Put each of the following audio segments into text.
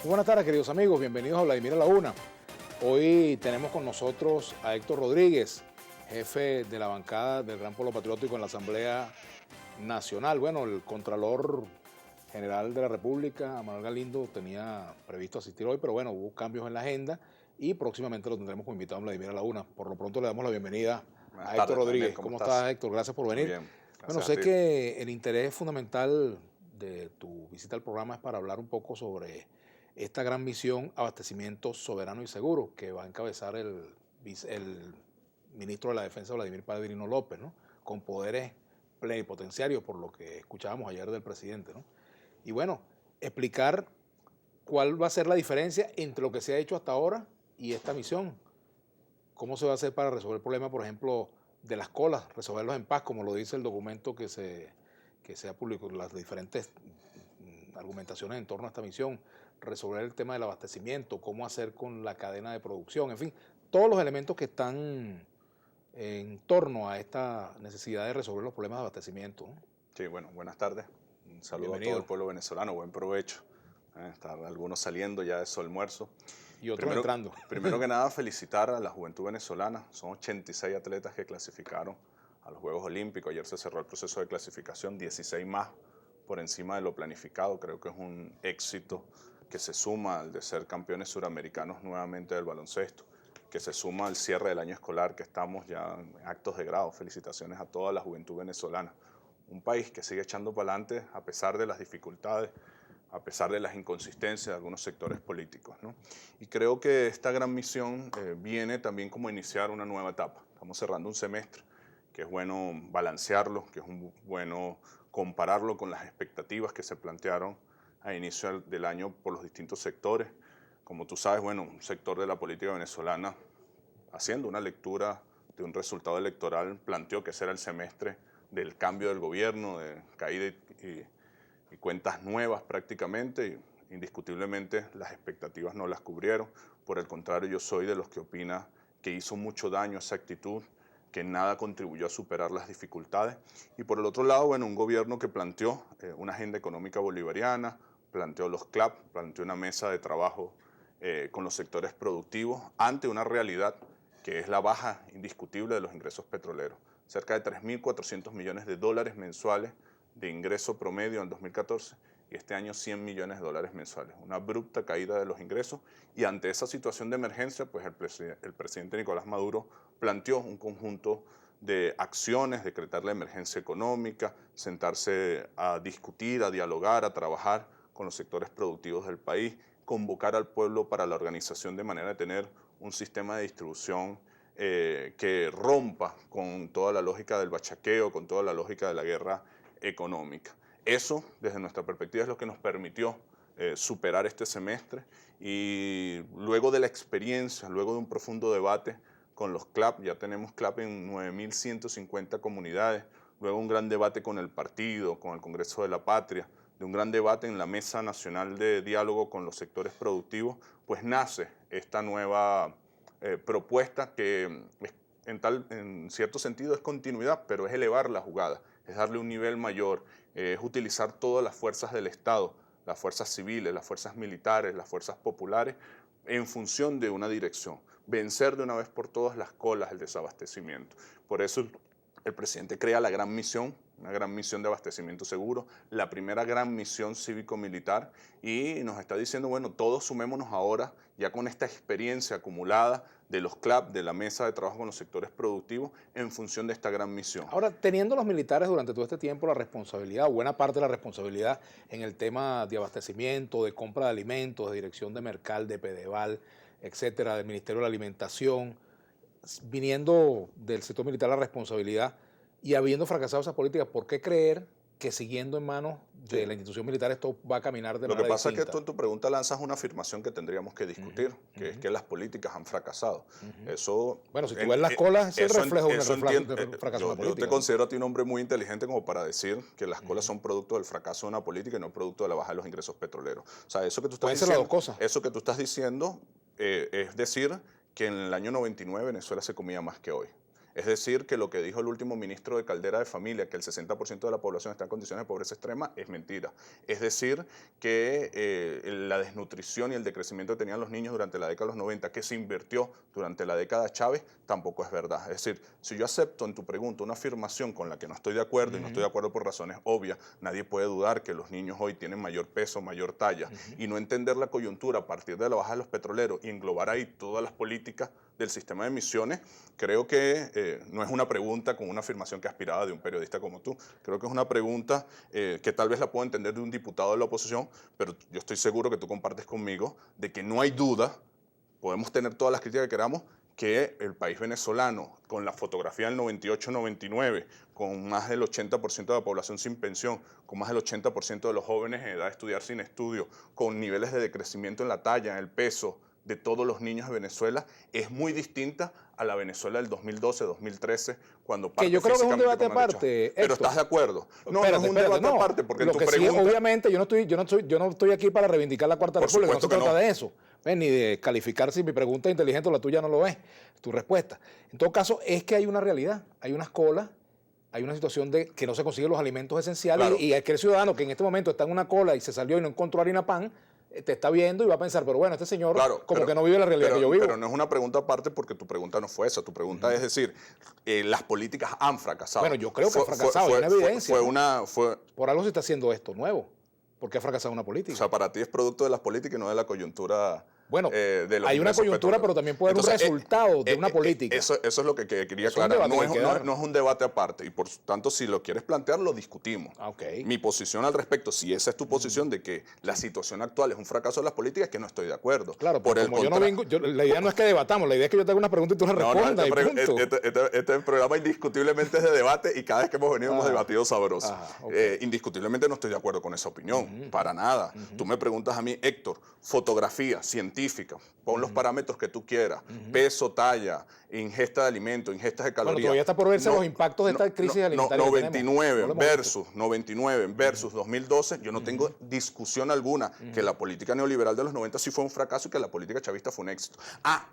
Muy buenas tardes, queridos amigos, bienvenidos a Vladimir a la Una. Hoy tenemos con nosotros a Héctor Rodríguez, jefe de la bancada del Gran Polo Patriótico en la Asamblea Nacional. Bueno, el Contralor General de la República, Manuel Galindo, tenía previsto asistir hoy, pero bueno, hubo cambios en la agenda y próximamente lo tendremos como invitado a Vladimir a la Una. Por lo pronto le damos la bienvenida a Héctor Rodríguez. ¿Cómo estás, Héctor? Gracias por venir. Muy bien, Bueno, gracias a sé ti. que el interés fundamental de tu visita al programa es para hablar un poco sobre esta gran misión Abastecimiento Soberano y Seguro que va a encabezar el ministro de la Defensa, Vladimir Padrino López, ¿no? Con poderes plenipotenciarios, por lo que escuchábamos ayer del presidente, ¿no? Y bueno, explicar cuál va a ser la diferencia entre lo que se ha hecho hasta ahora y esta misión. ¿Cómo se va a hacer para resolver el problema, por ejemplo, de las colas, resolverlos en paz, como lo dice el documento que se ha publicado, las diferentes argumentaciones en torno a esta misión, resolver el tema del abastecimiento, cómo hacer con la cadena de producción, en fin, todos los elementos que están en torno a esta necesidad de resolver los problemas de abastecimiento, ¿no? Sí, bueno, buenas tardes. Un saludo Bienvenido. a todo el pueblo venezolano, buen provecho. Están algunos saliendo ya de su almuerzo. Y otros entrando. Primero que nada, felicitar a la juventud venezolana. Son 86 atletas que clasificaron a los Juegos Olímpicos. Ayer se cerró el proceso de clasificación, 16 más por encima de lo planificado. Creo que es un éxito que se suma al de ser campeones suramericanos nuevamente del baloncesto, que se suma al cierre del año escolar, que estamos ya en actos de grado. Felicitaciones a toda la juventud venezolana. Un país que sigue echando para adelante a pesar de las dificultades, a pesar de las inconsistencias de algunos sectores políticos, ¿no? Y creo que esta gran misión viene también como iniciar una nueva etapa. Estamos cerrando un semestre, que es bueno balancearlo, que es bueno compararlo con las expectativas que se plantearon a inicio del año por los distintos sectores. Como tú sabes, bueno, un sector de la política venezolana, haciendo una lectura de un resultado electoral, planteó que ese era el semestre del cambio del gobierno, de caída y cuentas nuevas prácticamente. Indiscutiblemente las expectativas no las cubrieron. Por el contrario, yo soy de los que opina que hizo mucho daño esa actitud, que nada contribuyó a superar las dificultades. Y por el otro lado, bueno, un gobierno que planteó una agenda económica bolivariana, planteó los CLAP, planteó una mesa de trabajo con los sectores productivos ante una realidad que es la baja indiscutible de los ingresos petroleros. Cerca de 3.400 millones de dólares mensuales de ingreso promedio en 2014 y este año 100 millones de dólares mensuales. Una abrupta caída de los ingresos y ante esa situación de emergencia, pues el presidente Nicolás Maduro planteó un conjunto de acciones, decretar la emergencia económica, sentarse a discutir, a dialogar, a trabajar con los sectores productivos del país, convocar al pueblo para la organización de manera de tener un sistema de distribución que rompa con toda la lógica del bachaqueo, con toda la lógica de la guerra económica. Eso, desde nuestra perspectiva, es lo que nos permitió superar este semestre y luego de la experiencia, luego de un profundo debate con los CLAP, ya tenemos CLAP en 9.150 comunidades, luego un gran debate con el partido, con el Congreso de la Patria, de un gran debate en la Mesa Nacional de Diálogo con los sectores productivos, pues nace esta nueva propuesta que en cierto sentido es continuidad, pero es elevar la jugada, es darle un nivel mayor, es utilizar todas las fuerzas del Estado, las fuerzas civiles, las fuerzas militares, las fuerzas populares, en función de una dirección, vencer de una vez por todas las colas, el desabastecimiento. Por eso el presidente crea la gran misión, una gran misión de abastecimiento seguro, la primera gran misión cívico-militar, y nos está diciendo, bueno, todos sumémonos ahora, ya con esta experiencia acumulada de los CLAP, de la mesa de trabajo con los sectores productivos, en función de esta gran misión. Ahora, teniendo los militares durante todo este tiempo la responsabilidad, o buena parte de la responsabilidad en el tema de abastecimiento, de compra de alimentos, de dirección de Mercal, de Pedeval, etcétera, del Ministerio de la Alimentación, viniendo del sector militar la responsabilidad y habiendo fracasado esa política, ¿por qué creer que siguiendo en manos de la institución militar esto va a caminar de manera distinta? Lo que pasa es que tú en tu pregunta lanzas una afirmación que tendríamos que discutir, que es que las políticas han fracasado. Eso, bueno, si tú ves las colas, es el reflejo del fracaso de la política. Yo te considero a ti un hombre muy inteligente como para decir que las colas son producto del fracaso de una política y no producto de la baja de los ingresos petroleros. O sea, eso que tú estás Pueden ser las dos cosas. Eso que tú estás diciendo es decir que en el año 99 Venezuela se comía más que hoy. Es decir, que lo que dijo el último ministro de Caldera de Familia, que el 60% de la población está en condiciones de pobreza extrema, es mentira. Es decir, que la desnutrición y el decrecimiento que tenían los niños durante la década de los 90, que se invirtió durante la década de Chávez, tampoco es verdad. Es decir, si yo acepto en tu pregunta una afirmación con la que no estoy de acuerdo, y no estoy de acuerdo por razones obvias, nadie puede dudar que los niños hoy tienen mayor peso, mayor talla, y no entender la coyuntura a partir de la baja de los petroleros y englobar ahí todas las políticas del sistema de emisiones, creo que no es una pregunta con una afirmación que aspiraba de un periodista como tú. Creo que es una pregunta que tal vez la puedo entender de un diputado de la oposición, pero yo estoy seguro que tú compartes conmigo de que no hay duda, podemos tener todas las críticas que queramos, que el país venezolano, con la fotografía del 98-99, con más del 80% de la población sin pensión, con más del 80% de los jóvenes en edad de estudiar sin estudio, con niveles de decrecimiento en la talla, en el peso de todos los niños de Venezuela, es muy distinta a la Venezuela del 2012-2013, cuando que yo creo que es un debate aparte, Héctor. Pero ¿estás de acuerdo? No, espérate, no es un debate aparte, porque lo en tu que pregunta... Sí, obviamente, yo no estoy aquí para reivindicar la Cuarta República, no se trata de eso, ni de calificar si mi pregunta es inteligente o la tuya no lo es, tu respuesta. En todo caso, es que hay una realidad, hay unas colas, hay una situación de que no se consiguen los alimentos esenciales, claro. Y aquel ciudadano que en este momento está en una cola y se salió y no encontró harina pan, te está viendo y va a pensar, pero bueno, este señor que no vive la realidad que yo vivo. Pero no es una pregunta aparte, porque tu pregunta no fue esa. Tu pregunta es decir, las políticas han fracasado. Bueno, yo creo que han fracasado, hay una evidencia. Por algo se está haciendo esto nuevo. ¿Por qué ha fracasado una política? O sea, para ti es producto de las políticas y no de la coyuntura. Bueno, hay una coyuntura, pero también puede haber un resultado de una política. Eso es lo que quería aclarar. No es un debate aparte, y por tanto, si lo quieres plantear, lo discutimos. Okay. Mi posición al respecto, si esa es tu posición de que la situación actual es un fracaso de las políticas, es que no estoy de acuerdo. Claro, como yo no vengo, la idea no es que debatamos, la idea es que yo te haga una pregunta y tú la respondas. Este programa indiscutiblemente es de debate, y cada vez que hemos venido hemos debatido sabroso. Indiscutiblemente no estoy de acuerdo con esa opinión, para nada. Tú me preguntas a mí, Héctor, fotografía científica, pon los parámetros que tú quieras, peso, talla, ingesta de alimentos, ingestas de calorías. Bueno, todavía está por verse los impactos de esta crisis alimentaria. 99 versus 2012, yo no tengo discusión alguna que la política neoliberal de los 90 sí fue un fracaso y que la política chavista fue un éxito.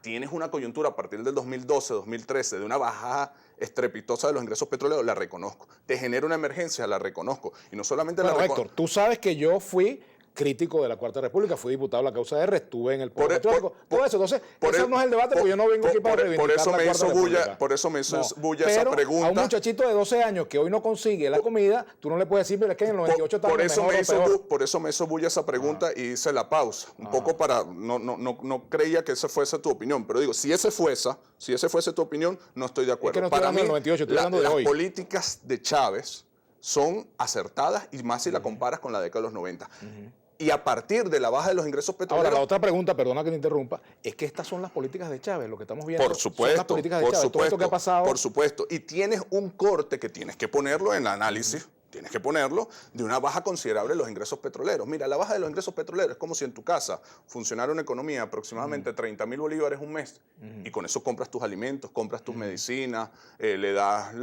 Tienes una coyuntura a partir del 2012, 2013, de una bajada estrepitosa de los ingresos petroleros, la reconozco. Te genera una emergencia, la reconozco. Y no solamente la reconozco. Héctor, tú sabes que yo fui crítico de la Cuarta República, fui diputado de la causa R, estuve en el Poder Petrolero, todo eso. Entonces, eso no es el debate, porque yo no vengo aquí para reivindicar la Cuarta República. Por eso me hizo bulla esa pregunta. A un muchachito de 12 años que hoy no consigue la comida, tú no le puedes decir, pero es que en el 98 estaba mejor. Por eso me hizo bulla esa pregunta y hice la pausa. Un poco para... No creía que esa fuese tu opinión, pero digo, si ese fuese tu opinión, no estoy de acuerdo. Es que no estoy hablando del 98, estoy hablando de hoy. Las políticas de Chávez son acertadas, y más si la comparas con la década de los 90. Y a partir de la baja de los ingresos petroleros... Ahora, la otra pregunta, perdona que te interrumpa, es que estas son las políticas de Chávez, lo que estamos viendo. Por supuesto, son las políticas de Chávez, todo esto que ha pasado. Por supuesto, y tienes un corte que tienes que ponerlo en el análisis, tienes que ponerlo, de una baja considerable de los ingresos petroleros. Mira, la baja de los ingresos petroleros es como si en tu casa funcionara una economía de aporte 30.000 bolívares un mes, y con eso compras tus alimentos, compras tus medicinas, le das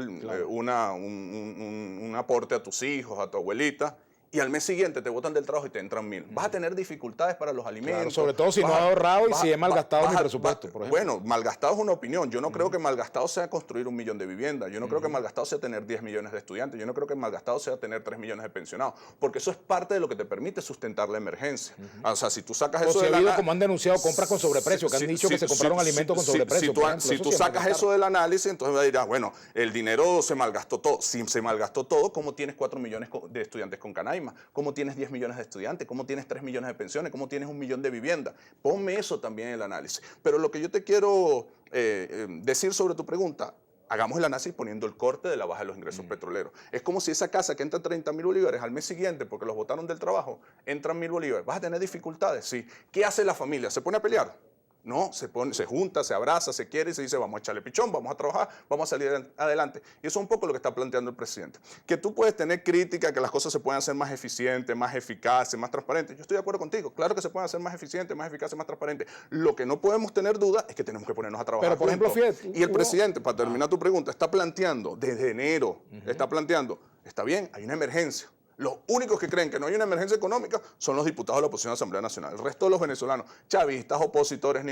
un aporte a tus hijos, a tu abuelita, y al mes siguiente te botan del trabajo y te entran 1.000. Vas a tener dificultades para los alimentos. Claro, sobre todo si no has ahorrado y si he malgastado mi presupuesto, por ejemplo. Bueno, malgastado es una opinión. Yo no creo que malgastado sea construir 1 millón de viviendas. Yo no creo que malgastado sea tener 10 millones de estudiantes. Yo no creo que malgastado sea tener 3 millones de pensionados. Porque eso es parte de lo que te permite sustentar la emergencia. O sea, si tú sacas eso de la... como han denunciado, compras con sobreprecio, que han dicho que se compraron alimentos con sobreprecio. Si tú sacas eso del análisis, entonces dirás, bueno, el dinero se malgastó todo. Si se malgastó todo, ¿cómo tienes 4 millones de estudiantes con Canaima? ¿Cómo tienes 10 millones de estudiantes? ¿Cómo tienes 3 millones de pensiones? ¿Cómo tienes 1 millón de viviendas? Ponme eso también en el análisis. Pero lo que yo te quiero decir sobre tu pregunta, hagamos el análisis poniendo el corte de la baja de los ingresos petroleros. Es como si esa casa que entra 30.000 bolívares al mes siguiente, porque los botaron del trabajo, entran 1.000 bolívares. ¿Vas a tener dificultades? Sí. ¿Qué hace la familia? ¿Se pone a pelear? No, se junta, se abraza, se quiere y se dice, vamos a echarle pichón, vamos a trabajar, vamos a salir adelante. Y eso es un poco lo que está planteando el presidente. Que tú puedes tener crítica, que las cosas se puedan hacer más eficientes, más eficaces, más transparentes. Yo estoy de acuerdo contigo. Claro que se pueden hacer más eficientes, más eficaces, más transparentes. Lo que no podemos tener duda es que tenemos que ponernos a trabajar. Pero, por ejemplo, fíjate, y el presidente, para terminar tu pregunta, está planteando, desde enero, está bien, hay una emergencia. Los únicos que creen que no hay una emergencia económica son los diputados de la oposición a la Asamblea Nacional. El resto de los venezolanos, chavistas, opositores,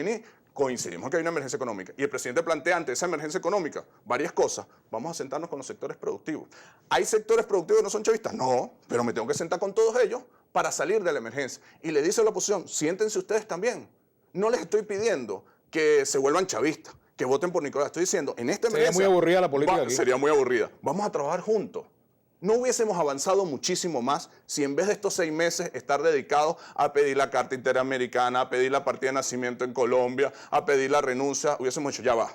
coincidimos que hay una emergencia económica. Y el presidente plantea ante esa emergencia económica varias cosas. Vamos a sentarnos con los sectores productivos. ¿Hay sectores productivos que no son chavistas? No, pero me tengo que sentar con todos ellos para salir de la emergencia. Y le dice a la oposición, siéntense ustedes también. No les estoy pidiendo que se vuelvan chavistas, que voten por Nicolás. Estoy diciendo, en esta emergencia... Sería muy aburrida la política aquí. Sería muy aburrida. Vamos a trabajar juntos. No hubiésemos avanzado muchísimo más si en vez de estos 6 meses estar dedicados a pedir la Carta Interamericana, a pedir la partida de nacimiento en Colombia, a pedir la renuncia, hubiésemos dicho, ya va.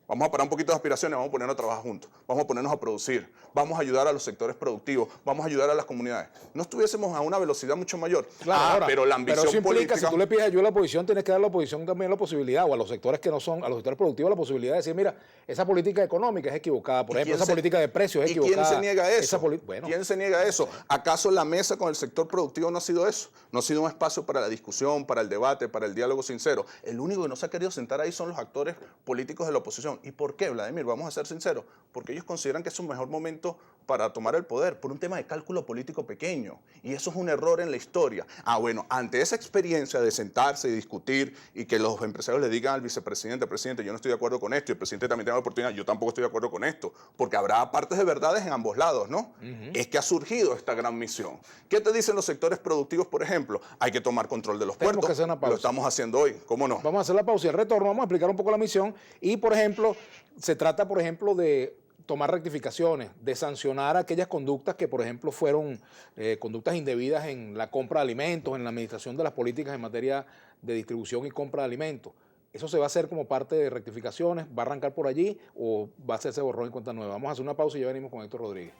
Vamos a parar un poquito de aspiraciones, vamos a ponernos a trabajar juntos, vamos a ponernos a producir, vamos a ayudar a los sectores productivos, vamos a ayudar a las comunidades. No estuviésemos a una velocidad mucho mayor. Claro, ahora, pero la ambición pero eso implica, política... si tú le pides ayuda a la oposición, tienes que dar a la oposición también la posibilidad, o a los sectores que no son, a los sectores productivos, la posibilidad de decir, mira, esa política económica es equivocada, por ejemplo, esa política de precios es equivocada. ¿Y quién se niega a eso? Bueno. ¿Quién se niega a eso? ¿Acaso la mesa con el sector productivo no ha sido eso? No ha sido un espacio para la discusión, para el debate, para el diálogo sincero. El único que no se ha querido sentar ahí son los actores políticos de la oposición. ¿Y por qué, Vladimir? Vamos a ser sinceros. Porque ellos consideran que es un mejor momento para tomar el poder, por un tema de cálculo político pequeño. Y eso es un error en la historia. Bueno, ante esa experiencia de sentarse y discutir y que los empresarios le digan al vicepresidente, presidente, yo no estoy de acuerdo con esto, y el presidente también tiene la oportunidad, yo tampoco estoy de acuerdo con esto, porque habrá partes de verdades en ambos lados, ¿no? Es que ha surgido esta gran misión. ¿Qué te dicen los sectores productivos, por ejemplo? Hay que tomar control de los puertos. Tenemos que hacer una pausa. Lo estamos haciendo hoy, ¿cómo no? Vamos a hacer la pausa y al retorno vamos a explicar un poco la misión y, por ejemplo, se trata, por ejemplo, de tomar rectificaciones, de sancionar aquellas conductas que, por ejemplo, fueron conductas indebidas en la compra de alimentos, en la administración de las políticas en materia de distribución y compra de alimentos. ¿Eso se va a hacer como parte de rectificaciones? ¿Va a arrancar por allí o va a hacerse borrón y cuenta nueva? Vamos a hacer una pausa y ya venimos con Héctor Rodríguez.